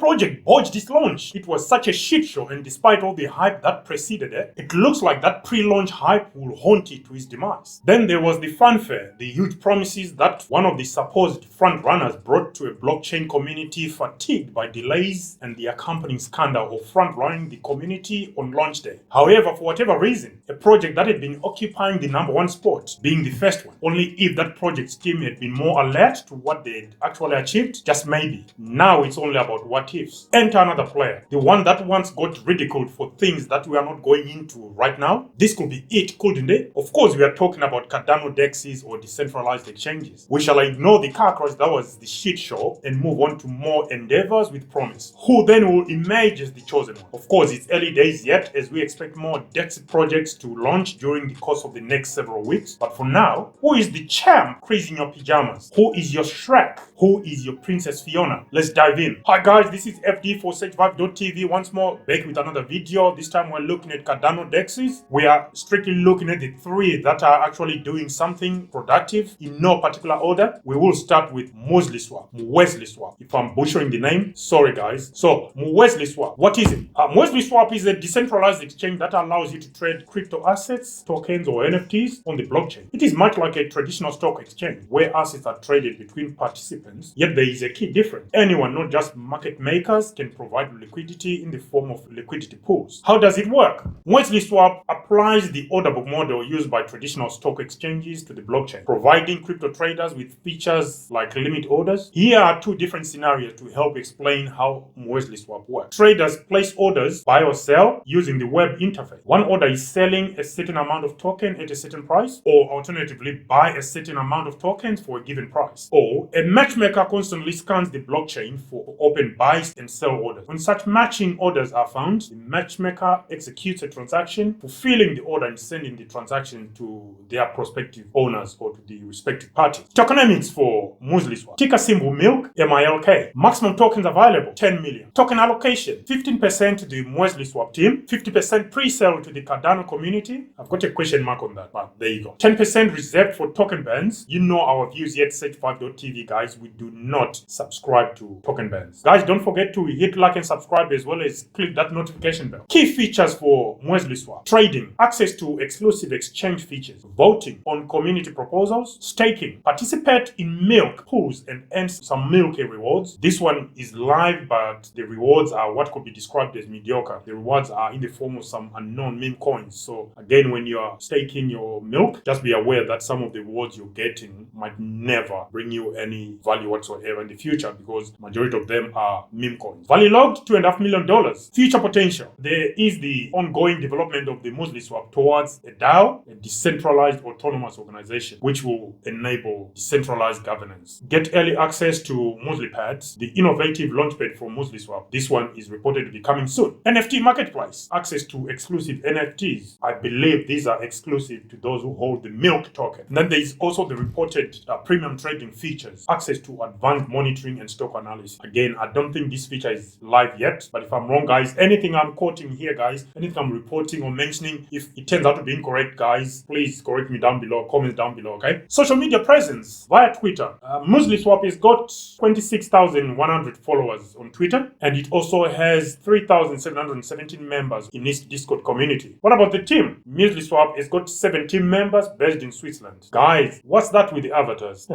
project botched its launch. It was such a shit show, and despite all the hype that preceded it, it looks like that pre-launch hype will haunt it to its demise. Then there was the fanfare, the huge promises that one of the supposed front runners brought to a blockchain community fatigued by delays and the accompanying scandal of front-running the community on launch day. However, for whatever reason, a project that had been occupying the #1 spot, being the first one, only if that project's team had been more alert to what they'd actually achieved, just maybe. Now it's only about what ifs. Enter another player, the one that once got ridiculed for things that we are not going into right now. This could be it, couldn't it? Of course, we are talking about CardanoDEXes or decentralized exchanges. We shall ignore the car crash that was the shit show and move on to more endeavors with promise. Who then will emerge as the chosen one? Of course, it's early days yet, as we expect more DEX projects to launch during the course of the next several weeks. But for now, who is the champ crazy in your pajamas? Who is your Shrek? Who is your Princess Fiona? Let's dive in. Hi guys, this is FD for SageVibe.tv once more, back with another video. This time we're looking at CardanoDEXes. We are strictly looking at the three that are actually doing something productive in no particular order. We will start with Muesliswap. If I'm butchering the name, sorry guys. So, Muesliswap, what is it? Muesliswap is a decentralized exchange that allows you to trade crypto assets, tokens, or NFTs on the blockchain. It is much like a traditional stock exchange where assets are traded between participants, yet there is a key difference. Anyone, not just market makers, can provide liquidity in the form of liquidity pools. How does it work? Muesliswap applies the order book model used by traditional stock exchanges to the blockchain, providing crypto traders with features like limit orders. Here are two different scenarios to help explain how Muesliswap works. Traders place orders, buy or sell, using the web interface. One order is selling a certain amount of token at a certain price, or alternatively buy a certain amount of tokens for a given price. Or a matchmaker constantly scans the blockchain for open buys and sell orders. When such matching orders are found, the matchmaker executes a transaction, fulfilling the order and sending the transaction to their prospective owners or to the respective party. Tokenomics for Muesliswap. Ticker symbol MILK, MILK. Maximum tokens available, 10 million. Token allocation, 15% to the Muesliswap team, 50% pre-sale to the Cardano community. I've got a question mark on that, but there you go. 10% reserved for token bans. You know our views here at SageVibe.tv, guys. We do not subscribe to token bans. Guys, don't forget to hit like and subscribe as well as click that notification bell. Key features for Muesliswap: trading, access to exclusive exchange features, voting on community proposals, staking, participate in milk pools and earn some milky rewards. This one is live, but the rewards are what could be described as mediocre. The rewards are in the form of some unknown meme coins. So again, when you are staking your milk, just be aware that some of the rewards you're getting might never bring you any value whatsoever in the future, because majority of them are meme coins. Value logged, $2.5 million. Future potential: there is the ongoing development of the Muesliswap towards a DAO, a decentralized autonomous organization, which will enable decentralized governance. Get early access to Mueslipads, the innovative launchpad for Muesliswap. This one is reported to be coming soon. NFT marketplace, access to exclusive NFTs. I believe these are exclusive to those who hold the milk token. And then there is also the reported premium trading features, access to advanced monitoring and stock analysis. Again, I don't think this feature is live yet, but if I'm wrong, guys, anything I'm quoting here, guys, anything I'm reporting or mentioning, if it turns out to be incorrect, guys, please correct me down below, comments down below, okay? Social media presence via Twitter. Muesliswap has got 26,100 followers on Twitter, and it also has 3,717 members in its Discord community. What about the team? Muesliswap has got 17 members based in Switzerland. Guys, what's that with the avatars?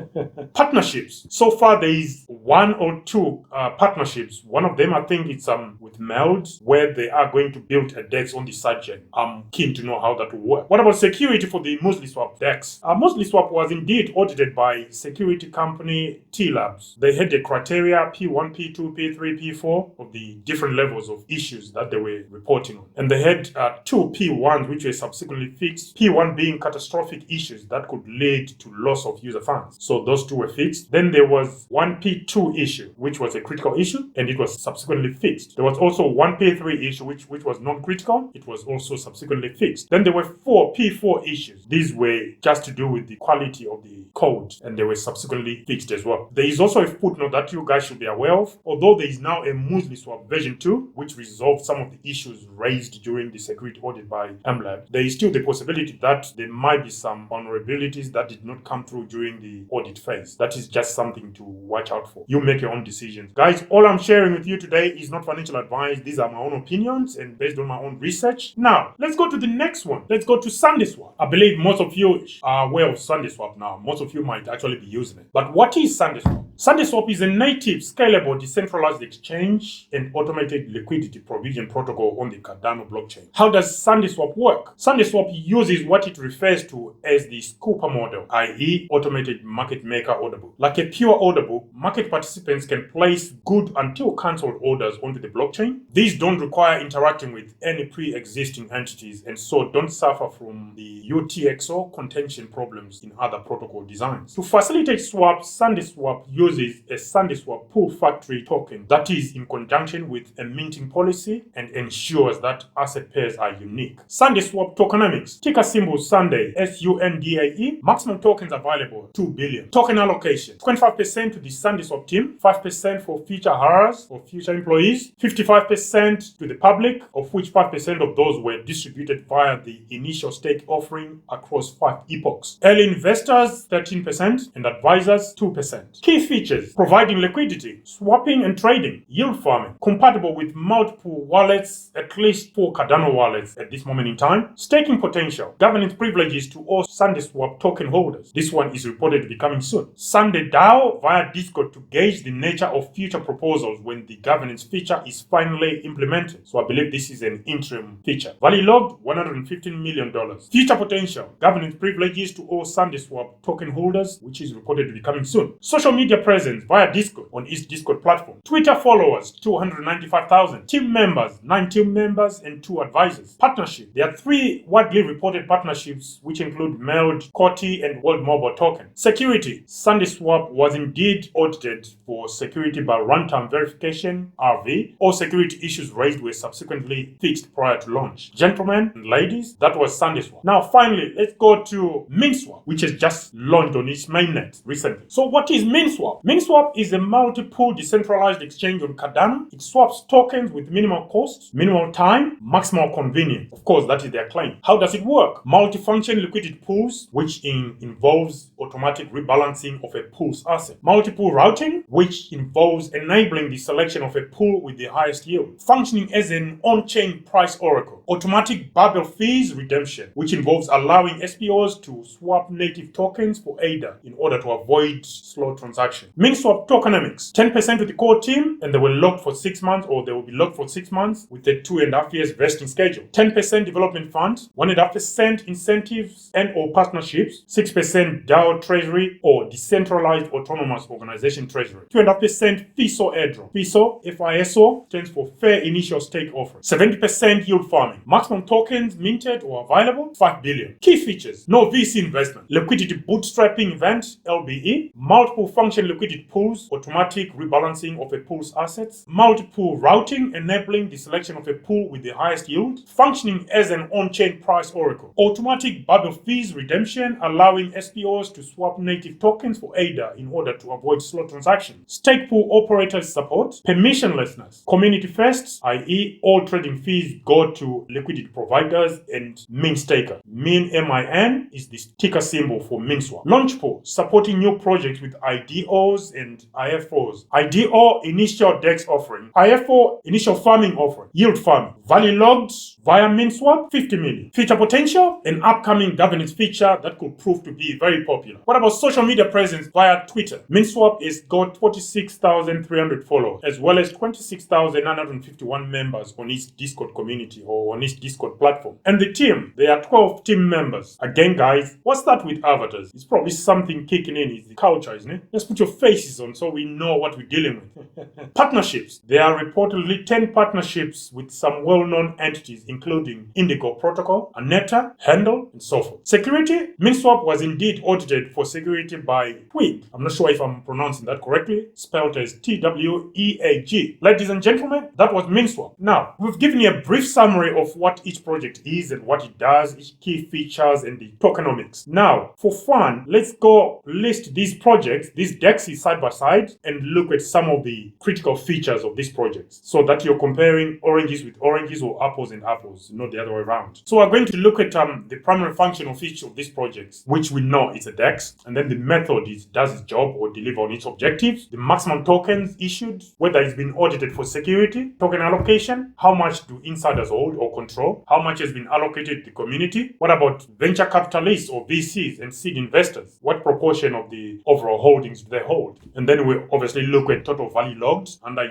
Partnerships. So far, there is one or two partnerships. One of them, I think it's with Meld, where they are going to build a DEX on the sidechain. I'm keen to know how that will work. What about security for the Muesliswap DEX? Muesliswap was indeed audited by security company T-Labs. They had the criteria P1, P2, P3, P4 of the different levels of issues that they were reporting on. And they had two P1s which were subsequently fixed. P1 being catastrophic issues that could lead to loss of user funds. So those two were fixed. Then there was one P2 issue, which was a critical issue, and it was subsequently fixed. There was also one P3 issue, which was non-critical. It was also subsequently fixed. Then there were four P4 issues. These were just to do with the quality of the code, and they were subsequently fixed as well. There is also a footnote that you guys should be aware of. Although there is now a Muesliswap version 2, which resolved some of the issues raised during the security audit by MLab, there is still the possibility that there might be some vulnerabilities that did not come through during the audit phase. That is just something to watch out for. You make your own decisions. Guys, all I'm sharing with you today is not financial advice. These are my own opinions and based on my own research. Now, let's go to the next one. Let's go to Sundaeswap. I believe most of you are aware of Sundaeswap now. Most of you might actually be using it. But what is Sundaeswap? Sundaeswap is a native, scalable, decentralized exchange and automated liquidity provision protocol on the Cardano blockchain. How does Sundaeswap work? Sundaeswap uses what it refers to as the scooper model, i.e. automated market maker order book. Like a pure order book, market participants can place good until cancelled orders onto the blockchain. These don't require interacting with any pre-existing entities and so don't suffer from the UTXO contention problems in other protocol designs. To facilitate swaps, Sundaeswap uses a Sundaeswap pool factory token that is in conjunction with a minting policy and ensures that asset pairs are unique. Sundaeswap tokenomics, ticker symbol Sundae, SUNDAE, maximum tokens available 2 billion. Token allocation, 25% to the Sundaeswap team, 5% for future hires or future employees, 55% to the public, of which 5% of those were distributed via the initial stake offering across 5 epochs. Early investors 13% and advisors 2%. Key features: providing liquidity, swapping and trading, yield farming, compatible with multiple wallets, at least 4 Cardano wallets at this moment in time, staking potential, governance privileges to all Sundaeswap token holders. This one is reported to be coming soon. Sundae DAO via Discord to gauge the nature of future proposals when the governance feature is finally implemented. So I believe this is an interim feature. Value logged $115 million. Future potential, governance privileges to all Sundaeswap token holders, which is reported to be coming soon. Social media presence via Discord on its Discord platform. Twitter followers 295,000. Team members 9 team members and 2 advisors. Partnership, there are 3 widely reported partnerships which include Meld, Coti and World Mobile Token. Security, Sundaeswap was indeed audited for security by runtime verification (RV). All security issues raised were subsequently fixed prior to launch. Gentlemen and ladies, that was Sundaeswap. Now finally, let's go to MinSwap, which has just launched on its mainnet recently. So what is MinSwap? MinSwap is a multi-pool decentralized exchange on Cardano. It swaps tokens with minimal cost, minimal time, maximal convenience. Of course, that is their claim. How does it work? Multi-function liquidity pools, which involves automatic rebalancing of a pool's asset. Multiple routing, which involves enabling the selection of a pool with the highest yield. Functioning as an on-chain price oracle. Automatic bubble fees redemption, which involves allowing SPOs to swap native tokens for ADA in order to avoid slow transactions. MinSwap tokenomics, 10% to the core team and they were locked for 6 months or they will be locked for 6 months with a 2.5 years vesting schedule. 10% development fund, 1.5% incentives and or partnerships, 6% DAO treasury or decentralized autonomous organization treasury, 2.5% FISO airdrop. FISO, FISO stands for fair initial stake offering. 70% yield farming. Maximum tokens minted or available 5 billion. Key features: no VC investment, liquidity bootstrapping event (LBE), multiple function liquidity pools, automatic rebalancing of a pool's assets, multiple routing enabling the selection of a pool with the highest yield, functioning as an on-chain price oracle, automatic bubble fees redemption allowing SPOs to swap native tokens for ADA in order to avoid slow transactions, stake pool operators support, permissionlessness, community first, i.e. all trading fees go to liquidity providers and min staker. Min, MIN, is the ticker symbol for MinSwap. Launch pool, supporting new projects with IDOs and IFOs. IDO, initial DEX offering. IFO, initial farming offering. Yield farming. Value logged via MinSwap, 50 million. Future potential, an upcoming governance feature that could prove to be very popular. What about social media presence via Twitter? MinSwap has got 46,300 followers, as well as 26,951 members on its Discord community or on its Discord platform. And the team, there are 12 team members. Again, guys, what's that with avatars? It's probably something kicking in. It's the culture, isn't it? Let's put your faces on so we know what we're dealing with. Partnerships. There are reportedly 10 partnerships with some well-known entities, including Indigo Protocol, Aneta, Handle, and so forth. Security. MinSwap was indeed audited for security by Twig. I'm not sure if I'm pronouncing that correctly. Spelled as TWEAG. Ladies and gentlemen, that was MinSwap. Now, we've given you a brief summary of what each project is and what it does, its key features, and the tokenomics. Now, for fun, let's go list these projects, these DEXes side by side, and look at some of the critical features of these projects so that you're comparing oranges with oranges or apples and apples, not the other way around. So we're going to look at the primary function of each of these projects, which we know is a DEX, and then the method does its job or deliver on its objectives, the maximum tokens issued, issued, whether it's been audited for security, token allocation, how much do insiders hold or control, how much has been allocated to the community, what about venture capitalists or VCs and seed investors, what proportion of the overall holdings do they hold, and then we obviously look at total value logged under,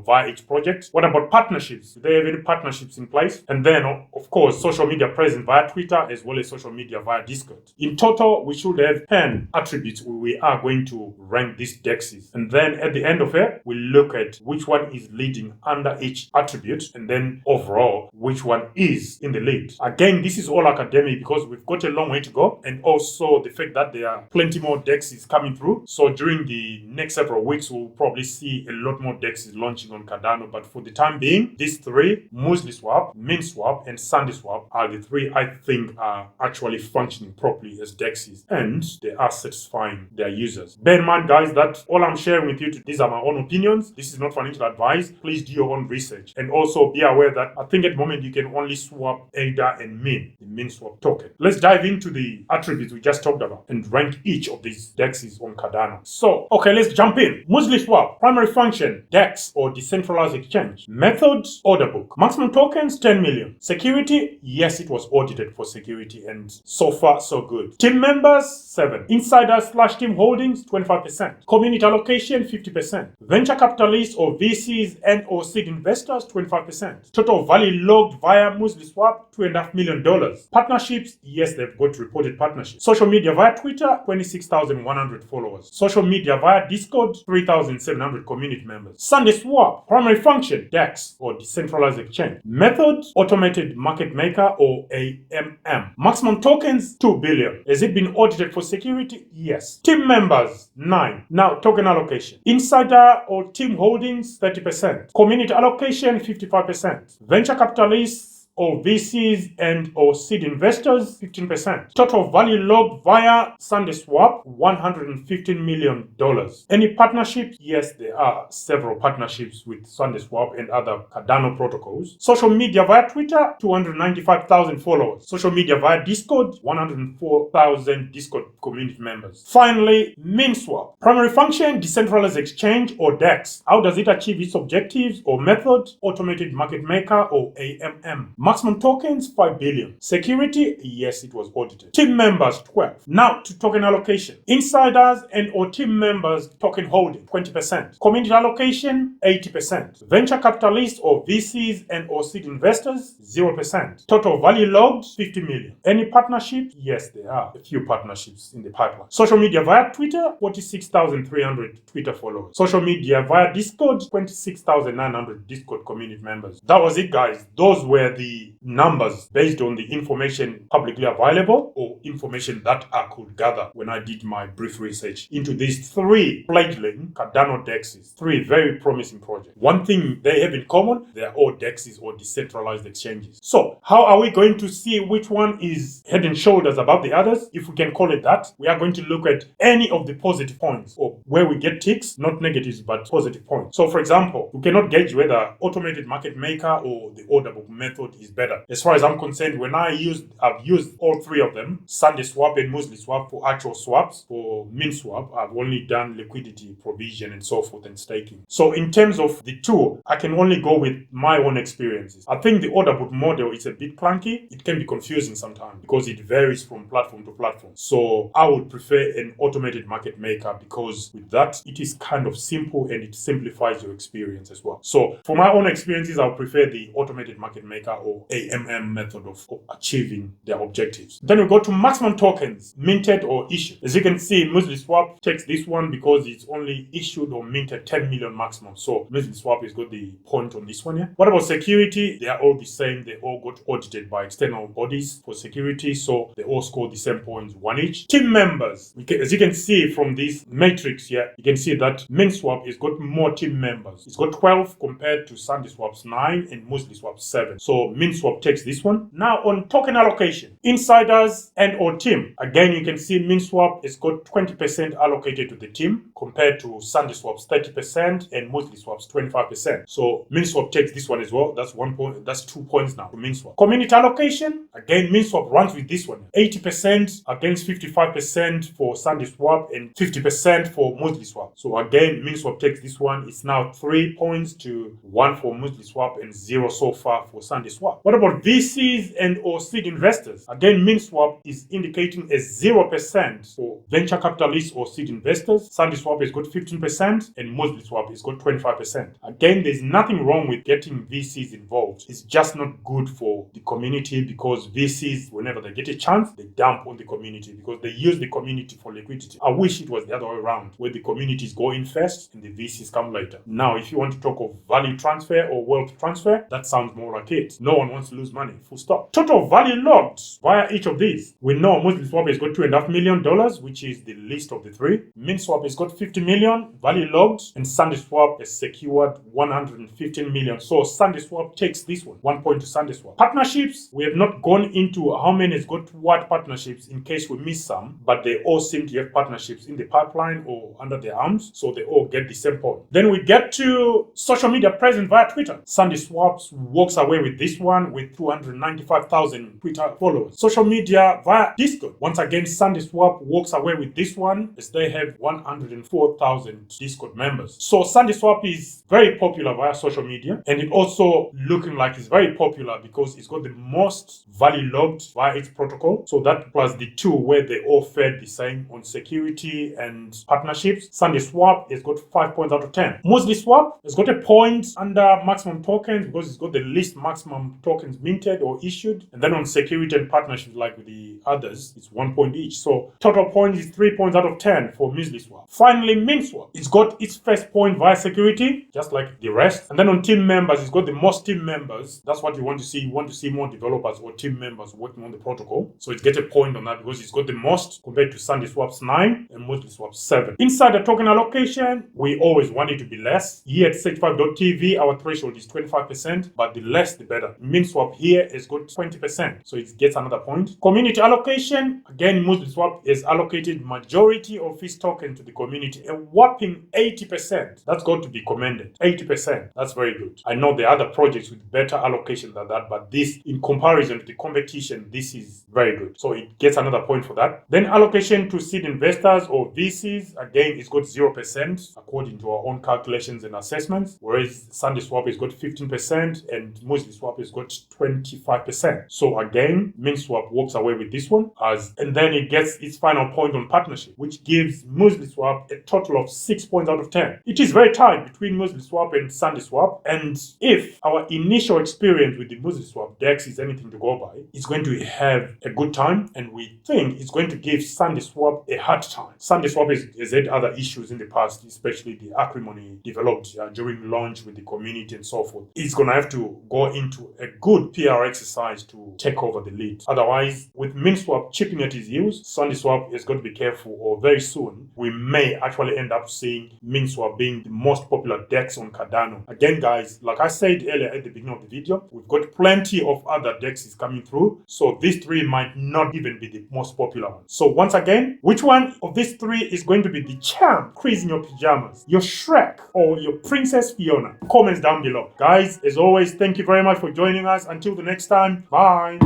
via each project. What about partnerships? Do they have any partnerships in place? And then, of course, social media presence via Twitter as well as social media via Discord. In total, we should have 10 attributes we are going to rank these DEXes. And then at the end of it, we look at which one is leading under each attribute, and then overall, which one is in the lead. Again, this is all academic because we've got a long way to go, and also the fact that there are plenty more DEXes coming through. So during the next several weeks, we'll probably see a lot more DEXes launching on Cardano. But for the time being, these three, Muesliswap, Swap, and Sundaeswap, are the three I think are actually functioning properly as DEXes, and they are satisfying their users. Bear in mind, guys, that all I'm sharing with you, these are my own opinions. This is not financial advice. Please do your own research. And also be aware that I think at the moment you can only swap ADA and the swap token. Let's dive into the attributes we just talked about and rank each of these DEXes on Cardano. So, okay, let's jump in. Muesliswap, primary function, DEX or decentralized exchange. Method, order book. Maximum tokens, 10 million. Security, yes, it was audited for security, and so far, so good. Team members, 7. Insiders/team holdings, 25%. Community allocation, 50%. Venture capitalists or VCs and or seed investors, 25%. Total value logged via Muesliswap, $2.5 million. Partnerships, yes, they've got reported partnerships. Social media via Twitter, 26,100 followers. Social media via Discord, 3,700 community members. Sundaeswap, primary function, DEX or decentralized exchange. Method, automated market maker or AMM. Maximum tokens, 2 billion. Has it been audited for security? Yes. Team members, 9. Now, token allocation. Insider or team holdings, 30%. Community allocation, 55%. Venture capitalists or VCs and or seed investors, 15%. Total value logged via Sundaeswap, $115 million. Any partnerships? Yes, there are several partnerships with Sundaeswap and other Cardano protocols. Social media via Twitter, 295,000 followers. Social media via Discord, 104,000 Discord community members. Finally, Swap. Primary function, decentralized exchange or DEX. How does it achieve its objectives or method? Automated market maker or AMM. Maximum tokens, 5 billion. Security, yes, it was audited. Team members, 12. Now to token allocation. Insiders and or team members token holding, 20%. Community allocation, 80%. Venture capitalists or VCs and or seed investors, 0%. Total value logged, 50 million. Any partnerships? Yes, there are a few partnerships in the pipeline. Social media via Twitter, 46,300 Twitter followers. Social media via Discord, 26,900 Discord community members. That was it, guys. Those were the numbers based on the information publicly available or information that I could gather when I did my brief research into these three fledgling CardanoDEXes, three very promising projects. One thing they have in common, they are all DEXes or decentralized exchanges. So how are we going to see which one is head and shoulders above the others, if we can call it that? We are going to look at any of the positive points or where we get ticks, not negatives, but positive points. So for example, we cannot gauge whether automated market maker or the order book method is better. As far as I'm concerned, when I've used all three of them, Sundaeswap and Muesliswap for actual swaps. For Swap, I've only done liquidity provision and so forth and staking. So in terms of the two, I can only go with my own experiences. I think the order book model is a bit clunky. It can be confusing sometimes because it varies from platform to platform. So I would prefer an automated market maker because with that, it is kind of simple and it simplifies your experience as well. So for my own experiences, I'll prefer the automated market maker or AMM method of achieving their objectives. Then we go to maximum tokens, minted or issued. As you can see, Muesliswap takes this one because it's only issued or minted 10 million maximum. So Muesliswap has got the point on this one here. What about security? They are all the same. They all got audited by external bodies for security. So they all scored the same points, one each. Team members, as you can see from this matrix here, you can see that Swap has got more team members. It's got 12 compared to Sundaeswap's 9 and Muesliswap's 7. So MinSwap takes this one. Now on token allocation, insiders and or team. Again, you can see MinSwap has got 20% allocated to the team compared to Sundaeswap's 30% and Muesliswap's 25%. So MinSwap takes this one as well. That's 1 point. That's 2 points now for MinSwap. Community allocation. Again, MinSwap runs with this one. 80% against 55% for Sundaeswap and 50% for Muesliswap. So again, MinSwap takes this one. It's now 3 points to 1 for Muesliswap and 0 so far for Sundaeswap. What about VCs and or seed investors? Again, MinSwap is indicating a 0% for venture capitalists or seed investors. Sundaeswap has got 15% and Muesliswap has got 25%. Again, there's nothing wrong with getting VCs involved. It's just not good for the community because VCs, whenever they get a chance, they dump on the community because they use the community for liquidity. I wish it was the other way around, where the communities go in first and the VCs come later. Now, if you want to talk of value transfer or wealth transfer, that sounds more like it. No one wants to lose money, full stop. Total value logged via each of these. We know Muesliswap has got $2.5 million, which is the least of the three. MinSwap has got 50 million value logged, and Sundaeswap has secured 115 million. So Sundaeswap takes this one. 1 point to Sundaeswap. Partnerships, we have not gone into how many has got what partnerships in case we miss some, but they all seem to have partnerships in the pipeline or under their arms, so they all get the same point. Then we get to social media presence via Twitter. Sundaeswap walks away with this one with 295,000 Twitter followers. Social media via Discord. Once again, Sundaeswap walks away with this one as they have 104,000 Discord members. So Sundaeswap is very popular via social media, and it also looking like it's very popular because it's got the most value logged via its protocol. So that plus the two where they all fared the same on security and partnerships. Sundaeswap has got 5 points out of 10. Muesliswap has got a point under maximum tokens because it's got the least maximum tokens minted or issued. And then on security and partnerships, like with the others, it's 1 point each. So total points is 3 points out of 10 for Muesliswap. Finally, MinSwap. It's got its first point via security, just like the rest. And then on team members, it's got the most team members. That's what you want to see. You want to see more developers or team members working on the protocol. So it gets a point on that because it's got the most compared to Sundaeswap's 9 and Muesliswap's 7. Inside the token allocation, we always want it to be less. Here at 65.tv, our threshold is 25%, but the less the better. MinSwap here has got 20%, so it gets another point. Community allocation, again, Muesliswap has allocated majority of its token to the community, a whopping 80%. That's got to be commended. 80%, that's very good. I know there are other projects with better allocation than that, but this, in comparison to the competition, this is very good. So it gets another point for that. Then allocation to seed investors or VCs, again, it's got 0% according to our own calculations and assessments, whereas Sundaeswap has got 15% and Muesliswap has got 25%. So again, MinSwap walks away with this one, and then it gets its final point on partnership, which gives Muesliswap a total of 6 points out of 10. It is very tight between Muesliswap and Sundaeswap, and if our initial experience with the Muesliswap DEX is anything to go by, it's going to have a good time, and we think it's going to give Sundaeswap a hard time. Sundaeswap has had other issues in the past, especially the acrimony developed during launch with the community and so forth. It's going to have to go into a good PR exercise to take over the lead. Otherwise, with MinSwap chipping at his heels, Sundaeswap has got to be careful, or very soon we may actually end up seeing MinSwap being the most popular DEX on Cardano. Again, guys, like I said earlier at the beginning of the video, we've got plenty of other DEXes coming through, so these three might not even be the most popular ones. So once again, which one of these three is going to be the champ? Crease in your pajamas, your Shrek or your Princess Fiona? Comments down below. Guys, as always, thank you very much for joining us. Until the next time, bye.